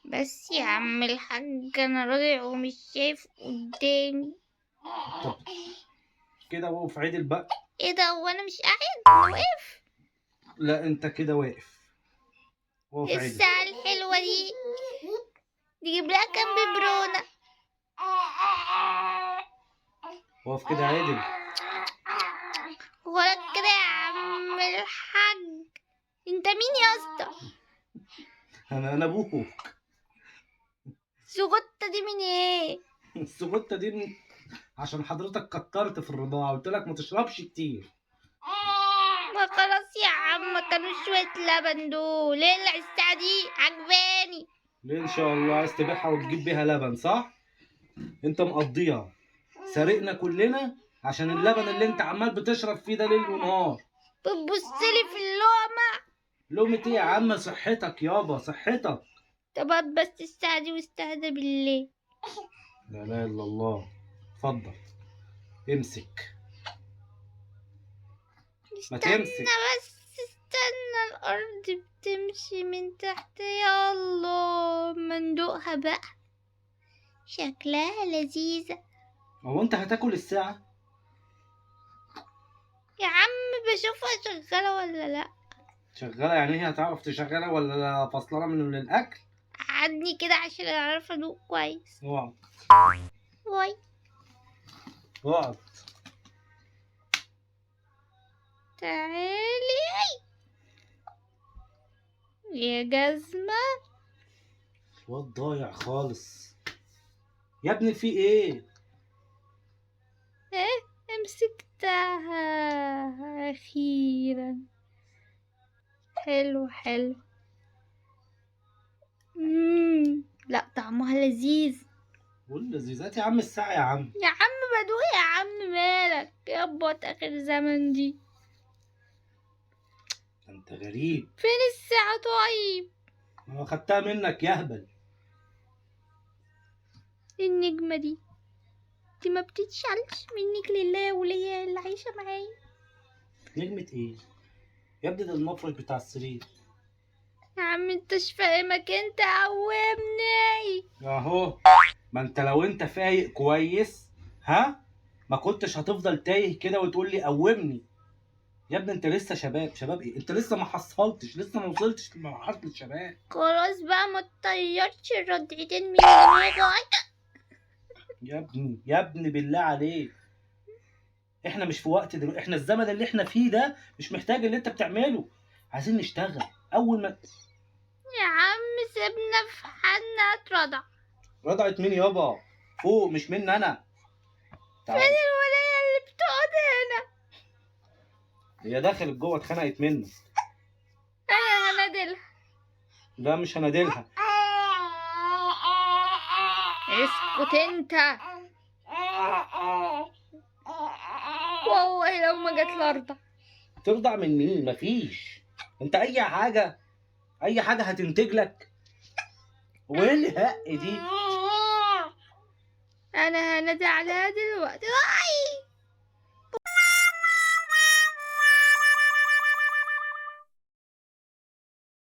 بس يا عم الحاج انا راجع ومش شايف قدامي. طب كده وقف عدل بقى. ايه ده وانا مش قاعد، انا واقف. لا انت كده واقف، وقف عدل. الساعة الحلوة دي نجيب لها كام ببرونة. وقف كده عدل. غلط كده يا عم الحاج. انت مين يا اسطى؟ انا ابوك. السجوطة دي من ايه؟ السجوتة دي عشان حضرتك كترت في الرضاعة، قلت لك ما تشربش كتير. ما خلاص يا عم، كانوا شوية لبن دول. ايه الساعة دي عجباني. ليه ان شاء الله عايز تبيعها وتجيب بيها لبن صح؟ انت مقضيها سارقنا كلنا عشان اللبن اللي انت عمال بتشرب فيه ده ليل ونهار. بتبصلي في اللقمة. لقمة ايه يا عم؟ صحتك يابا صحتك. طب بس الساعة دي واستهدى بالله. لا اله الا الله. اتفضل امسك. ما استنى تمسك. بس، استنى، الأرض بتمشي من تحت. يا الله، مندوقها بقى، شكلها لذيذة. هو انت هتاكل الساعة؟ يا عم بشوفها شغالة ولا لأ. شغالة يعني هي هتعرف تشغلها ولا فصلانة من الأكل؟ قعدني كده عشان أعرف أدوق كويس. اقعد واي اقعد. تعالي يا جزمة. الواد ضايع خالص يا ابني، في ايه؟ ايه، مسكتها أخيرا. حلو حلو. لا طعمها لذيذ. قول لذيذات يا عم الساعة يا عم. يا عم بدوق يا عم، مالك يابا آخر زمن دي. انت غريب. فين الساعة طيب؟ انا خدتها منك يا هبل. النجمة دي ما بتتشالش، منك لله وليا اللي عايشة معايا. نجمة ايه يا ابني؟ ده المفرش بتاع السرير. يا عم انتش فاهمك، انت قومني. اهو. ما انت لو انت فايق كويس ها ما كنتش هتفضل تايه كده وتقول لي قومني. يا ابني انت لسه شباب. شباب ايه؟ انت لسه ما حصلتش، لسه ما وصلتش لمرحلة الشباب. خلاص بقى، ما تطيرش الردعتين من دماغي. يا ابني بالله عليك، احنا مش في وقت دلوقتي. احنا الزمن اللي احنا فيه ده مش محتاج اللي انت بتعمله. عايزين نشتغل اول ما. يا عم سيبنا في حالنا اترضع. رضعت مين يابا؟ فوق مش مني انا. فين تعال. الولاية اللي بتقعد هنا؟ هي دخلت جوه اتخنقت منك. انا هنادلها. لا مش هنادلها. اسكت انت. والله لو ما جت الارض. ترضع من مين؟ مفيش. انت اي حاجه هتنتج لك. وايه الهق دي؟ انا هنادي عليها دلوقتي.